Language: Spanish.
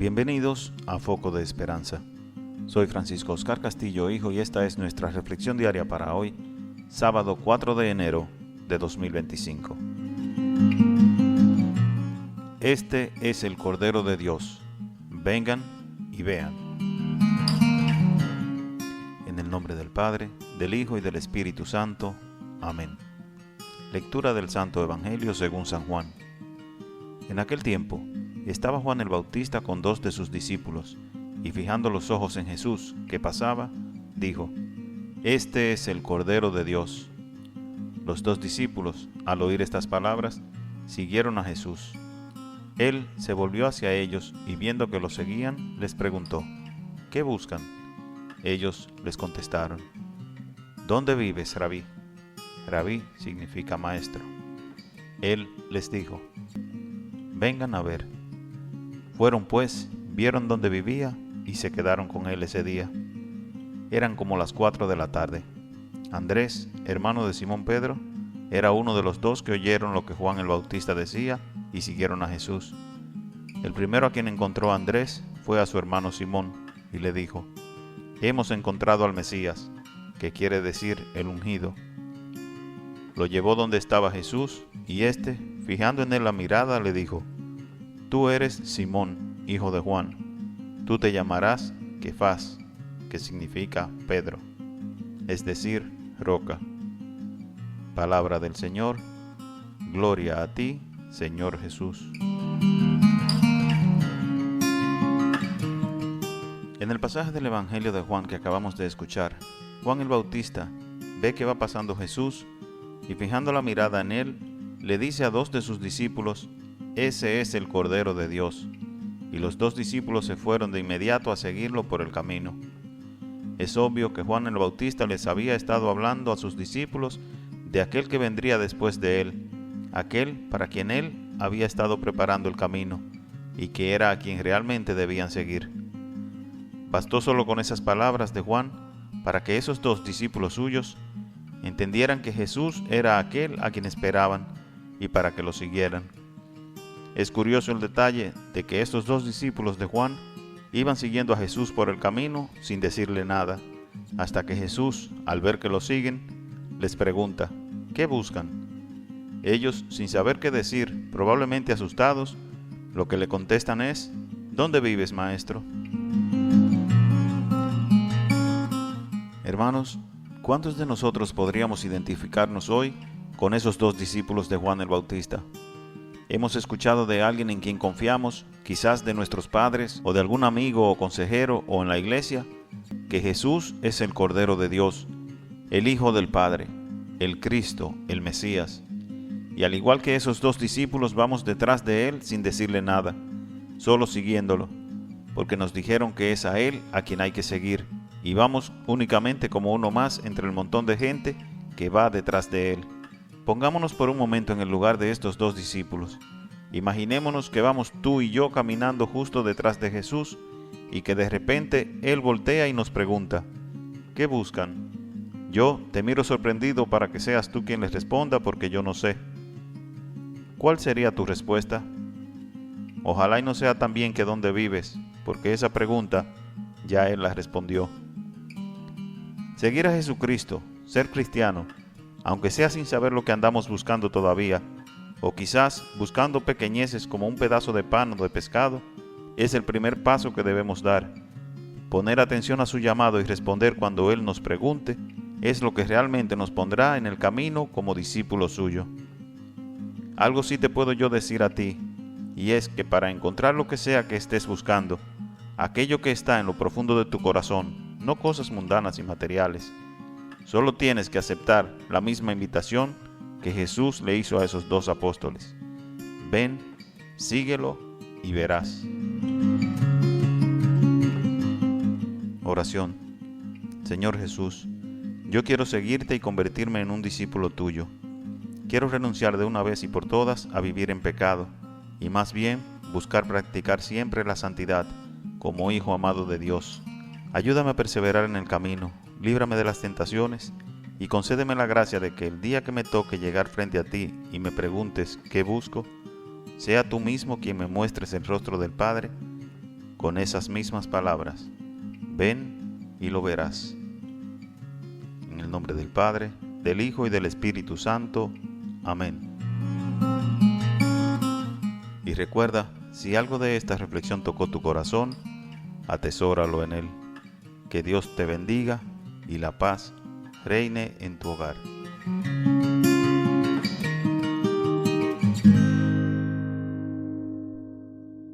Bienvenidos a Foco de Esperanza. Soy Francisco Oscar Castillo, hijo, y esta es nuestra reflexión diaria para hoy, sábado 4 de enero de 2025. Este es el Cordero de Dios. Vengan y vean. En el nombre del Padre, del Hijo y del Espíritu Santo. Amén. Lectura del Santo Evangelio según San Juan. En aquel tiempo, estaba Juan el Bautista con 2 de sus discípulos, y fijando los ojos en Jesús, que pasaba, dijo: Este es el Cordero de Dios. Los 2 discípulos, al oír estas palabras, siguieron a Jesús. Él se volvió hacia ellos, y viendo que los seguían, les preguntó: ¿Qué buscan? Ellos les contestaron: ¿Dónde vives, Rabí? Rabí significa maestro. Él les dijo: Vengan a ver. Fueron pues, vieron dónde vivía y se quedaron con él ese día. Eran como las 4 de la tarde. Andrés, hermano de Simón Pedro, era uno de los 2 que oyeron lo que Juan el Bautista decía y siguieron a Jesús. El primero a quien encontró Andrés fue a su hermano Simón y le dijo: Hemos encontrado al Mesías, que quiere decir el ungido. Lo llevó donde estaba Jesús y éste, fijando en él la mirada, le dijo: Tú eres Simón, hijo de Juan. Tú te llamarás Kefas, que significa Pedro, es decir, roca. Palabra del Señor. Gloria a ti, Señor Jesús. En el pasaje del Evangelio de Juan que acabamos de escuchar, Juan el Bautista ve que va pasando Jesús y, fijando la mirada en él, le dice a 2 de sus discípulos: Ese es el Cordero de Dios. Y los 2 discípulos se fueron de inmediato a seguirlo por el camino. Es obvio que Juan el Bautista les había estado hablando a sus discípulos de aquel que vendría después de él, aquel para quien él había estado preparando el camino, y que era a quien realmente debían seguir. Bastó solo con esas palabras de Juan para que esos 2 discípulos suyos entendieran que Jesús era aquel a quien esperaban y para que lo siguieran. Es curioso el detalle de que estos 2 discípulos de Juan iban siguiendo a Jesús por el camino sin decirle nada, hasta que Jesús, al ver que lo siguen, les pregunta: ¿Qué buscan? Ellos, sin saber qué decir, probablemente asustados, lo que le contestan es: ¿Dónde vives, maestro? Hermanos, ¿cuántos de nosotros podríamos identificarnos hoy con esos 2 discípulos de Juan el Bautista? Hemos escuchado de alguien en quien confiamos, quizás de nuestros padres o de algún amigo o consejero o en la iglesia, que Jesús es el Cordero de Dios, el Hijo del Padre, el Cristo, el Mesías. Y al igual que esos 2 discípulos, vamos detrás de él sin decirle nada, solo siguiéndolo, porque nos dijeron que es a él a quien hay que seguir, y vamos únicamente como uno más entre el montón de gente que va detrás de él. Pongámonos por un momento en el lugar de estos 2 discípulos. Imaginémonos que vamos tú y yo caminando justo detrás de Jesús y que de repente Él voltea y nos pregunta: ¿Qué buscan? Yo te miro sorprendido para que seas tú quien les responda, porque yo no sé. ¿Cuál sería tu respuesta? Ojalá y no sea también que dónde vives, porque esa pregunta ya Él la respondió. Seguir a Jesucristo, ser cristiano, aunque sea sin saber lo que andamos buscando todavía, o quizás buscando pequeñeces como un pedazo de pan o de pescado, es el primer paso que debemos dar. Poner atención a su llamado y responder cuando Él nos pregunte es lo que realmente nos pondrá en el camino como discípulo suyo. Algo sí te puedo yo decir a ti, y es que para encontrar lo que sea que estés buscando, aquello que está en lo profundo de tu corazón, no cosas mundanas y materiales, solo tienes que aceptar la misma invitación que Jesús le hizo a esos 2 apóstoles. Ven, síguelo y verás. Oración. Señor Jesús, yo quiero seguirte y convertirme en un discípulo tuyo. Quiero renunciar de una vez y por todas a vivir en pecado, y más bien buscar practicar siempre la santidad, como hijo amado de Dios. Ayúdame a perseverar en el camino, líbrame de las tentaciones y concédeme la gracia de que el día que me toque llegar frente a ti y me preguntes qué busco, sea tú mismo quien me muestres el rostro del Padre, con esas mismas palabras: ven y lo verás. En el nombre del Padre, del Hijo y del Espíritu Santo. Amén. Y recuerda, si algo de esta reflexión tocó tu corazón, atesóralo en él. Que Dios te bendiga y la paz reine en tu hogar.